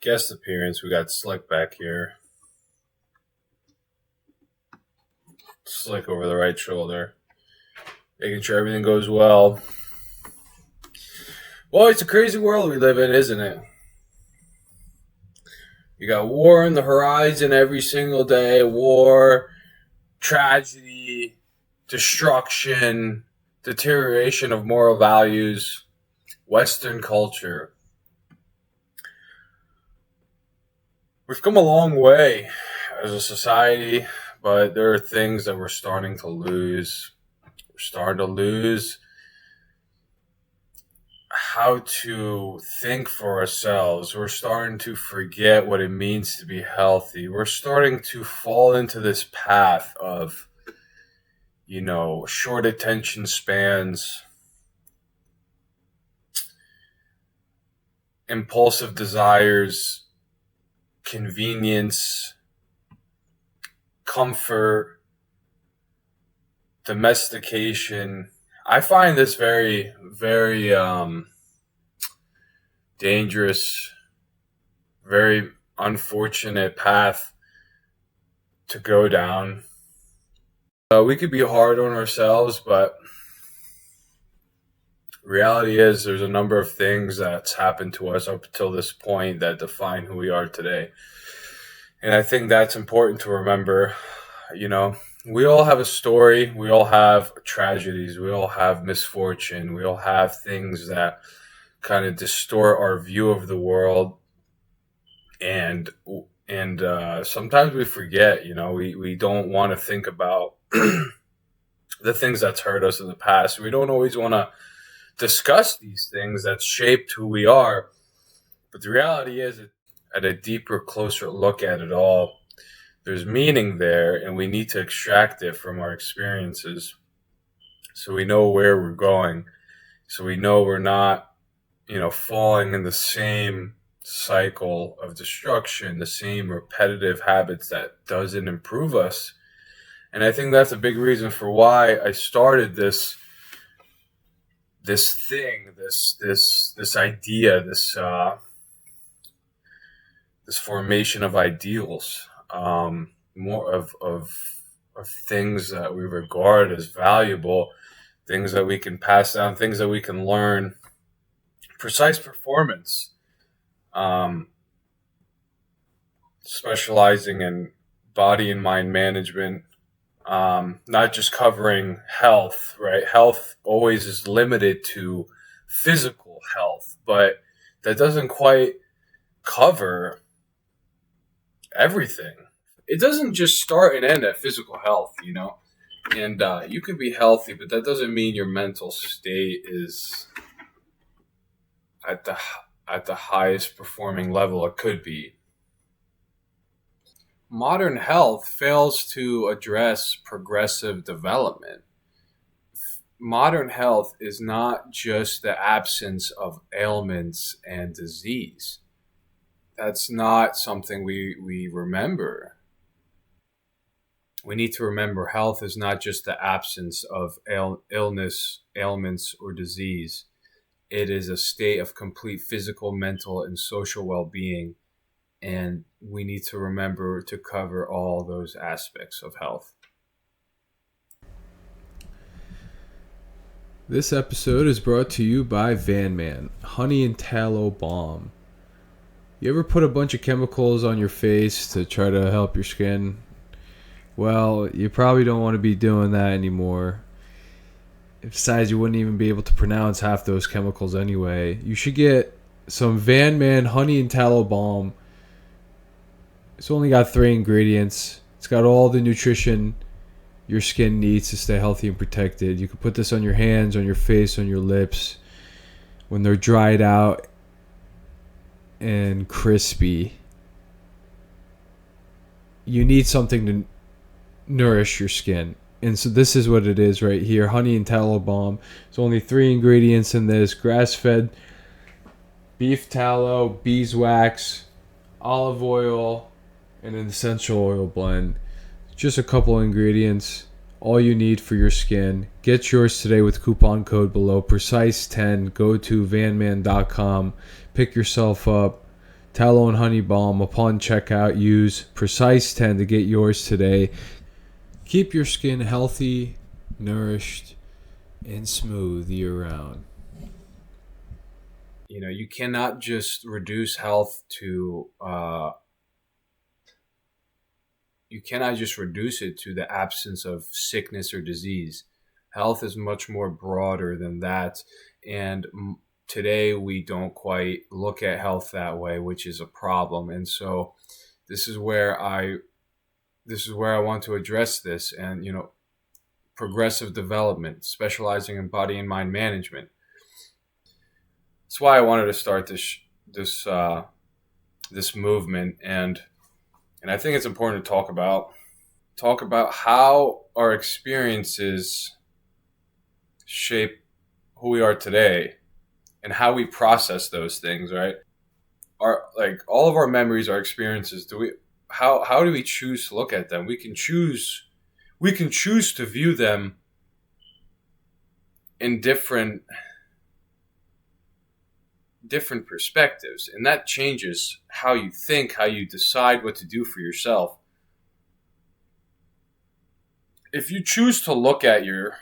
guest appearance. We got Slick back here. Slick over the right shoulder. Making sure everything goes well. Well, it's a crazy world we live in, isn't it? You got war on the horizon every single day. War, tragedy, destruction, deterioration of moral values, Western culture. We've come a long way as a society, but there are things that we're starting to lose. We're starting to lose how to think for ourselves. We're starting to forget what it means to be healthy. We're starting to fall into this path of, short attention spans, impulsive desires, convenience, comfort, domestication. I find this very, very dangerous, very unfortunate path to go down. We could be hard on ourselves, but reality is there's a number of things that's happened to us up until this point that define who we are today. And I think that's important to remember. We all have a story. We all have tragedies. We all have misfortune. We all have things that kind of distort our view of the world. And sometimes we forget, we don't want to think about the things that's hurt us in the past. We don't always want to discuss these things that shaped who we are. But the reality is, at a deeper, closer look at it all, there's meaning there, and we need to extract it from our experiences so we know where we're going, so we know we're not, falling in the same cycle of destruction, the same repetitive habits that doesn't improve us. And I think that's a big reason for why I started this idea, this formation of ideals, more of things that we regard as valuable, things that we can pass down, things that we can learn, precise performance, specializing in body and mind management, not just covering health, right? Health always is limited to physical health, but that doesn't quite cover everything. It doesn't just start and end at physical health, and you can be healthy, but that doesn't mean your mental state is at the highest performing level it could be. Modern health fails to address progressive development. Modern health is not just the absence of ailments and disease. That's not something we remember. We need to remember health is not just the absence of illness, ailments, or disease. It is a state of complete physical, mental, and social well-being. And we need to remember to cover all those aspects of health. This episode is brought to you by Van Man, Honey and Tallow Balm. You ever put a bunch of chemicals on your face to try to help your skin? Well, you probably don't want to be doing that anymore. Besides, you wouldn't even be able to pronounce half those chemicals anyway. You should get some Van Man Honey and Tallow Balm. It's only got 3 ingredients. It's got all the nutrition your skin needs to stay healthy and protected. You can put this on your hands, on your face, on your lips when they're dried out and crispy. You need something to nourish your skin. And so this is what it is right here. Honey and Tallow Balm. There's only 3 ingredients in this. Grass-fed beef tallow, beeswax, olive oil, and an essential oil blend. Just a couple ingredients. All you need for your skin. Get yours today with coupon code below, precise10. Go to vanman.com. Pick yourself up. Tallow and Honey Balm. Upon checkout, use Precise10 to get yours today. Keep your skin healthy, nourished, and smooth year round. You cannot just reduce health to you cannot just reduce it to the absence of sickness or disease. Health is much more broader than that, and today we don't quite look at health that way, which is a problem. And so this is where I want to address this, and progressive development, specializing in body and mind management. That's why I wanted to start this movement, and I think it's important to talk about how our experiences shape who we are today and how we process those things, right? All of our memories, our experiences, how do we choose to look at them? We can choose to view them in different perspectives, and that changes how you think, how you decide what to do for yourself. If you choose to look at your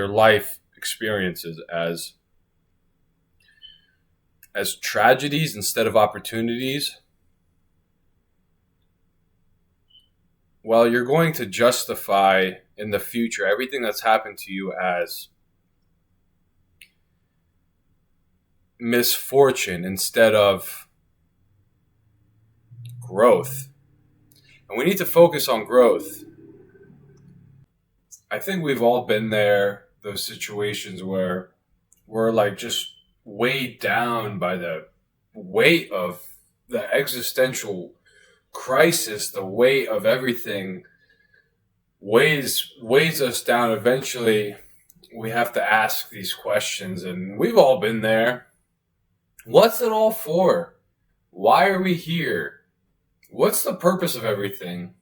life experiences as tragedies instead of opportunities, well, you're going to justify in the future everything that's happened to you as misfortune instead of growth. And we need to focus on growth. I think we've all been there, those situations where we're just weighed down by the weight of the existential crisis, the weight of everything weighs us down. Eventually, we have to ask these questions, and we've all been there. What's it all for? Why are we here? What's the purpose of everything?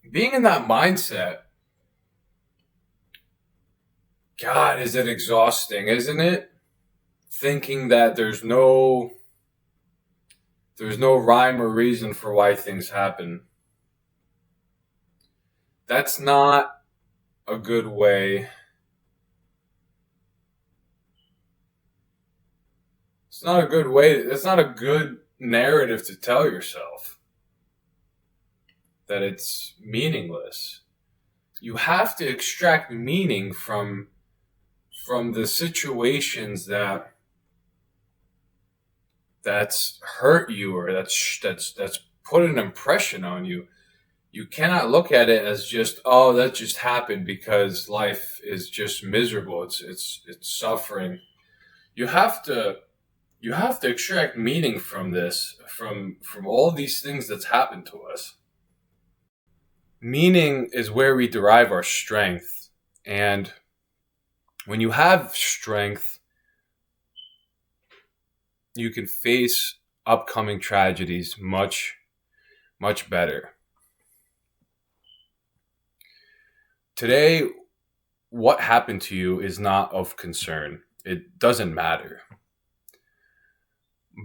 Being in that mindset, God, is it exhausting, isn't it? Thinking that there's no rhyme or reason for why things happen. That's not a good way. It's not a good way. It's not a good narrative to tell yourself that it's meaningless. You have to extract meaning from the situations that's hurt you, or that's put an impression on you. You cannot look at it as just, oh, that just happened because life is just miserable. It's suffering. You have to extract meaning from this, from all these things that's happened to us. Meaning is where we derive our strength. And when you have strength, you can face upcoming tragedies much, much better. Today, what happened to you is not of concern. It doesn't matter.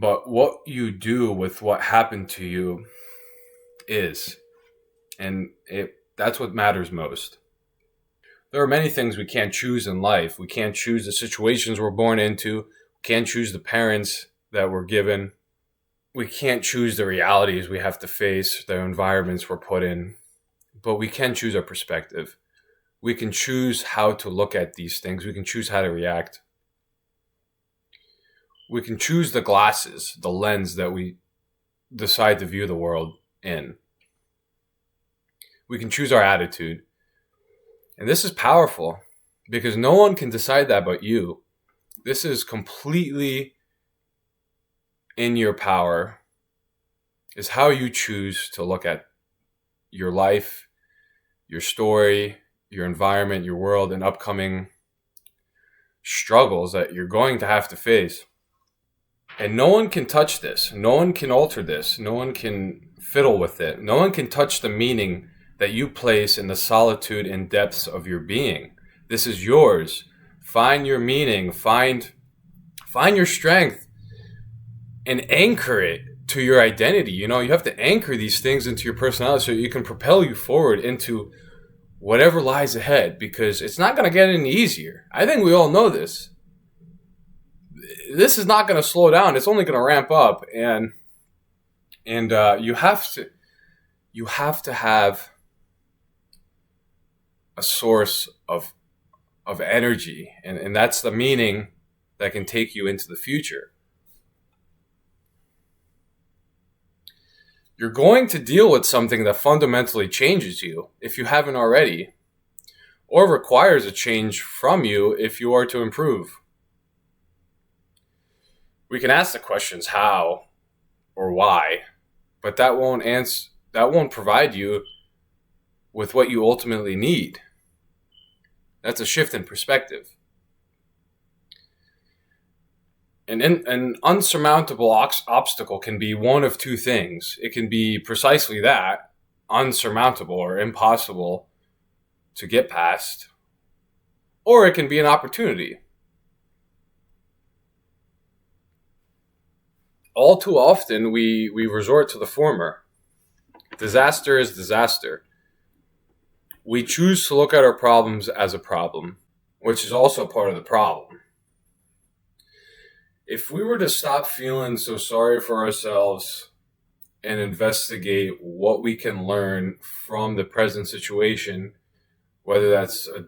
But what you do with what happened to you is. And that's what matters most. There are many things we can't choose in life. We can't choose the situations we're born into. We can't choose the parents that we're given. We can't choose the realities we have to face, the environments we're put in. But we can choose our perspective. We can choose how to look at these things. We can choose how to react. We can choose the glasses, the lens that we decide to view the world in. We can choose our attitude. And this is powerful because no one can decide that but you. This is completely in your power, is how you choose to look at your life, your story, your environment, your world, and upcoming struggles that you're going to have to face. And no one can touch this. No one can alter this. No one can fiddle with it. No one can touch the meaning that you place in the solitude and depths of your being. This is yours. Find your meaning. Find your strength and anchor it to your identity. You know, you have to anchor these things into your personality so it can propel you forward into whatever lies ahead, because it's not going to get any easier. I think we all know this. This is not going to slow down. It's only going to ramp up, and you have to have a source of energy, and that's the meaning that can take you into the future. You're going to deal with something that fundamentally changes you if you haven't already, or requires a change from you if you are to improve. We can ask the questions how or why, but that won't provide you with what you ultimately need. That's a shift in perspective. An unsurmountable obstacle can be one of two things. It can be precisely that, unsurmountable or impossible to get past, or it can be an opportunity. All too often, we resort to the former. Disaster is disaster. We choose to look at our problems as a problem, which is also part of the problem. If we were to stop feeling so sorry for ourselves and investigate what we can learn from the present situation, whether that's a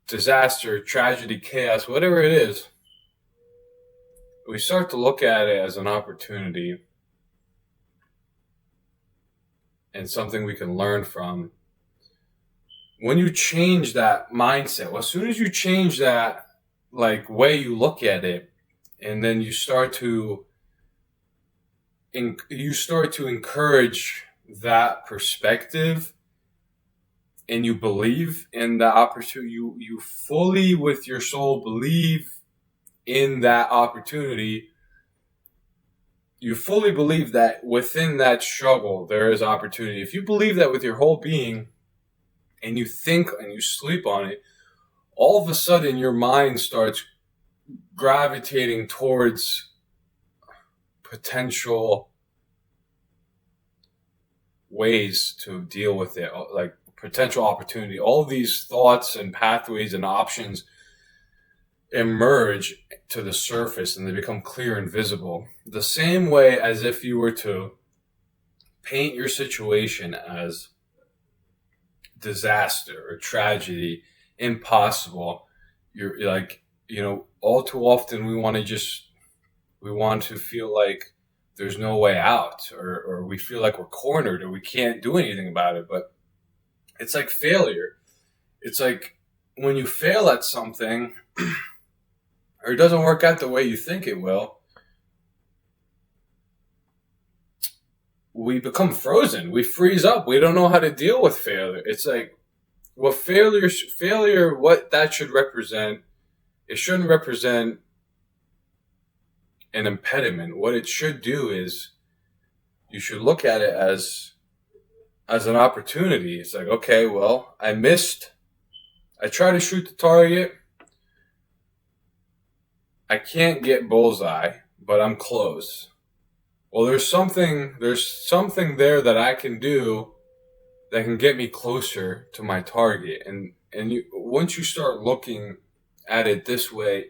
disaster, tragedy, chaos, whatever it is, we start to look at it as an opportunity and something we can learn from. When you change that mindset, as soon as you change that way you look at it, and then you start to encourage that perspective, and you believe in the opportunity, you fully with your soul believe in that opportunity. You fully believe that within that struggle there is opportunity. If you believe that with your whole being, and you think and you sleep on it, all of a sudden your mind starts gravitating towards potential ways to deal with it, like potential opportunity. All of these thoughts and pathways and options emerge to the surface, and they become clear and visible. The same way as if you were to paint your situation as disaster or tragedy, impossible. You're like, all too often we want to feel like there's no way out, or we feel like we're cornered, or we can't do anything about it. But it's like failure. It's like when you fail at something or it doesn't work out the way you think it will, we become frozen. We freeze up. We don't know how to deal with failure. It's like, what what that should represent, it shouldn't represent an impediment. What it should do is you should look at it as an opportunity. It's like, okay, well, I missed. I try to shoot the target. I can't get bullseye, but I'm close. Well, there's something there that I can do that can get me closer to my target. And once you start looking at it this way,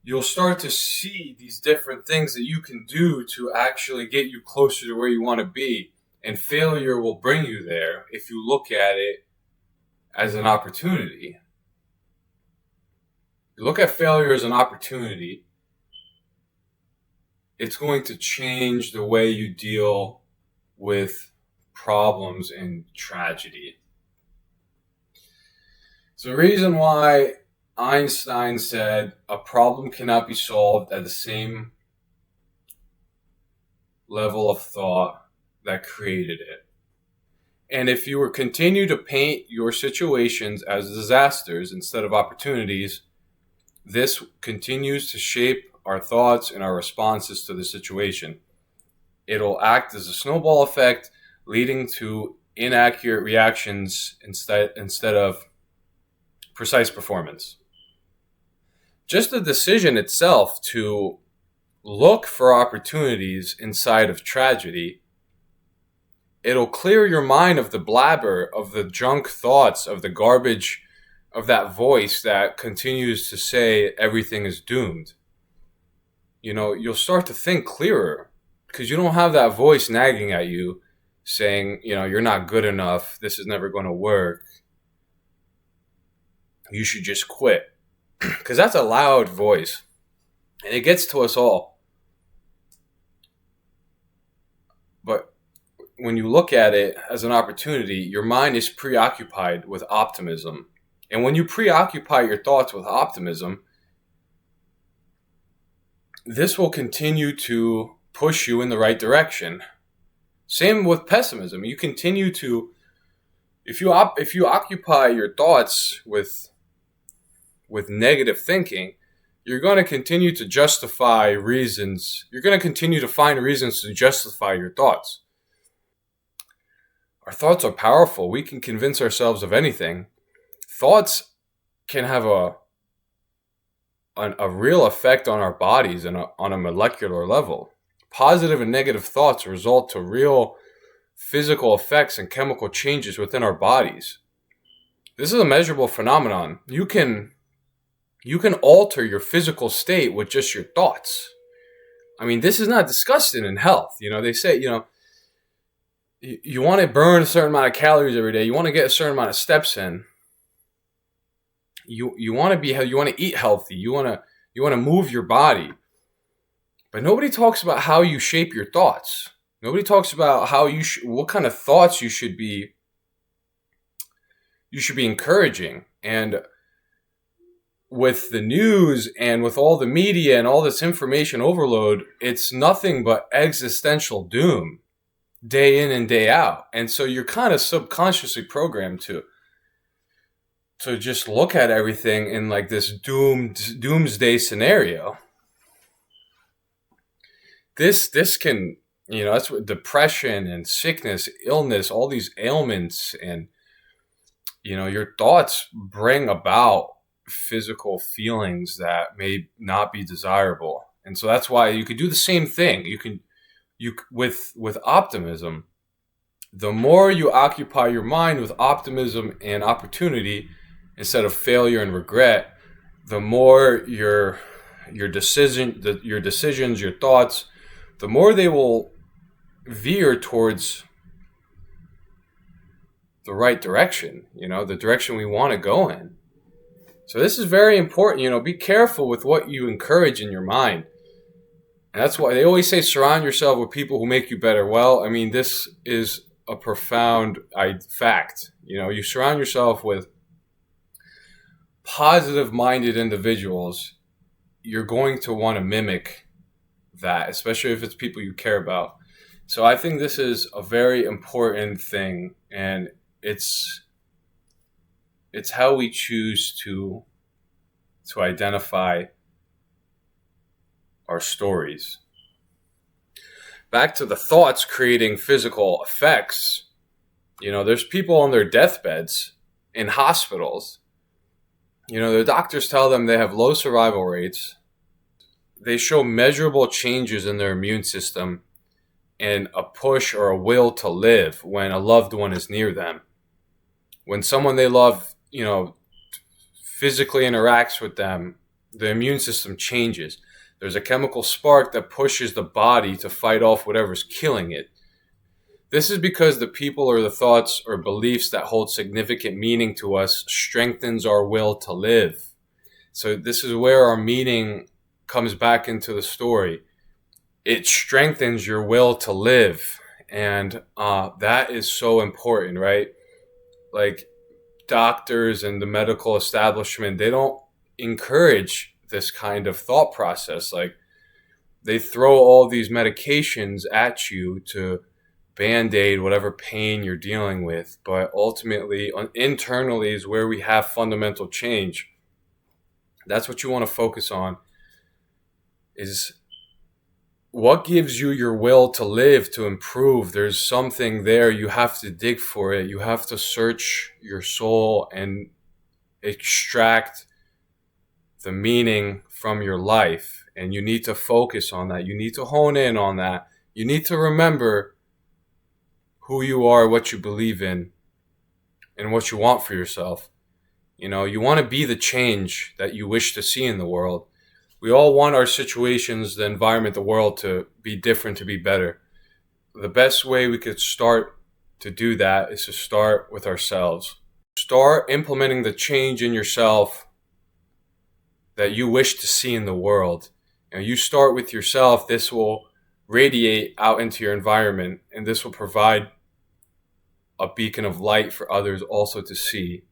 you'll start to see these different things that you can do to actually get you closer to where you want to be. And failure will bring you there if you look at it as an opportunity. You look at failure as an opportunity, it's going to change the way you deal with problems and tragedy. It's the reason why Einstein said a problem cannot be solved at the same level of thought that created it. And if you were continue to paint your situations as disasters instead of opportunities, this continues to shape our thoughts and our responses to the situation. It'll act as a snowball effect, leading to inaccurate reactions instead of precise performance. Just the decision itself to look for opportunities inside of tragedy, it'll clear your mind of the blabber, of the junk thoughts, of the garbage, of that voice that continues to say everything is doomed. You'll start to think clearer because you don't have that voice nagging at you saying, you're not good enough. This is never going to work. You should just quit. Because that's a loud voice and it gets to us all. But when you look at it as an opportunity, your mind is preoccupied with optimism. And when you preoccupy your thoughts with optimism, this will continue to push you in the right direction. Same with pessimism. You continue to, if you occupy your thoughts with negative thinking, you're going to continue to justify reasons. You're going to continue to find reasons to justify your thoughts. Our thoughts are powerful. We can convince ourselves of anything. Thoughts can have a real effect on our bodies and on a molecular level. Positive and negative thoughts result to real physical effects and chemical changes within our bodies. This is a measurable phenomenon. You can alter your physical state with just your thoughts. I mean, this is not discussed in health. They say, you want to burn a certain amount of calories every day. You want to get a certain amount of steps in. You want to eat healthy. You want to move your body. But nobody talks about how you shape your thoughts. Nobody talks about what kind of thoughts you should be encouraging. And with the news and with all the media and all this information overload, it's nothing but existential doom day in and day out. And so you're kind of subconsciously programmed to just look at everything in like this doomsday scenario. This can, that's what depression and sickness, illness, all these ailments, and your thoughts bring about physical feelings that may not be desirable. And so that's why you could do the same thing. With optimism, the more you occupy your mind with optimism and opportunity instead of failure and regret, the more your decisions, your thoughts, the more they will veer towards the right direction, the direction we want to go in. So this is very important. Be careful with what you encourage in your mind. And that's why they always say surround yourself with people who make you better. Well, I mean, this is a profound fact. You surround yourself with positive-minded individuals, you're going to want to mimic that, especially if it's people you care about. So I think this is a very important thing, and it's how we choose to identify our stories. Back to the thoughts creating physical effects. There's people on their deathbeds in hospitals. The doctors tell them they have low survival rates. They show measurable changes in their immune system and a push or a will to live when a loved one is near them. When someone they love, physically interacts with them, the immune system changes. There's a chemical spark that pushes the body to fight off whatever's killing it. This is because the people or the thoughts or beliefs that hold significant meaning to us strengthens our will to live. So this is where our meaning comes back into the story. It strengthens your will to live. And that is so important, right? Like doctors and the medical establishment, they don't encourage this kind of thought process. Like they throw all these medications at you to band-aid whatever pain you're dealing with, but ultimately internally is where we have fundamental change. That's what you want to focus on, is what gives you your will to live, to improve. There's something there. You have to dig for it. You have to search your soul and extract the meaning from your life. And you need to focus on that. You need to hone in on that. You need to remember who you are, what you believe in, and what you want for yourself. You know, you want to be the change that you wish to see in the world. We all want our situations, the environment, the world to be different, to be better. The best way we could start to do that is to start with ourselves. Start implementing the change in yourself that you wish to see in the world. And you start with yourself, this will radiate out into your environment, and this will provide a beacon of light for others also to see.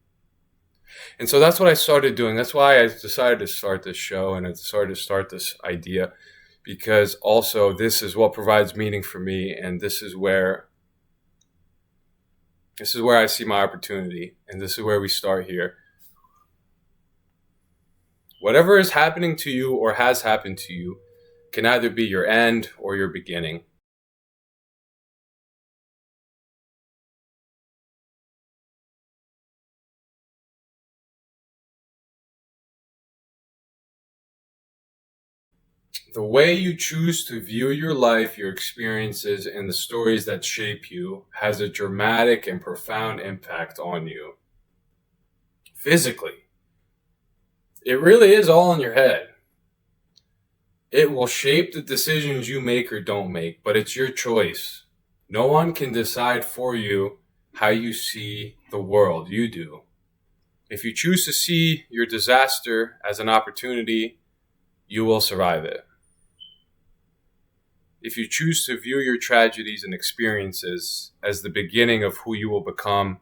And so that's what I started doing. That's why I decided to start this show, and I decided to start this idea, because also this is what provides meaning for me, and this is where I see my opportunity, and this is where we start here. Whatever is happening to you or has happened to you can either be your end or your beginning. The way you choose to view your life, your experiences, and the stories that shape you has a dramatic and profound impact on you. Physically, it really is all in your head. It will shape the decisions you make or don't make, but it's your choice. No one can decide for you how you see the world. You do. If you choose to see your disaster as an opportunity, you will survive it. If you choose to view your tragedies and experiences as the beginning of who you will become,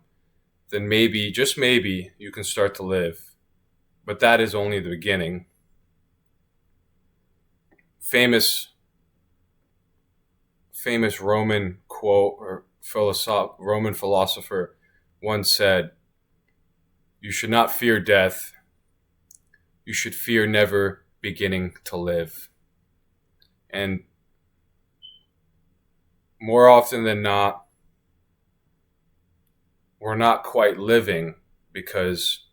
then maybe, just maybe, you can start to live. But that is only the beginning. Famous Roman quote or Roman philosopher once said, "You should not fear death. You should fear never beginning to live." And more often than not, we're not quite living because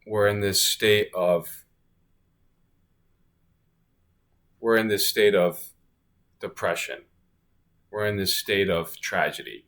we're in this state of depression. We're in this state of tragedy.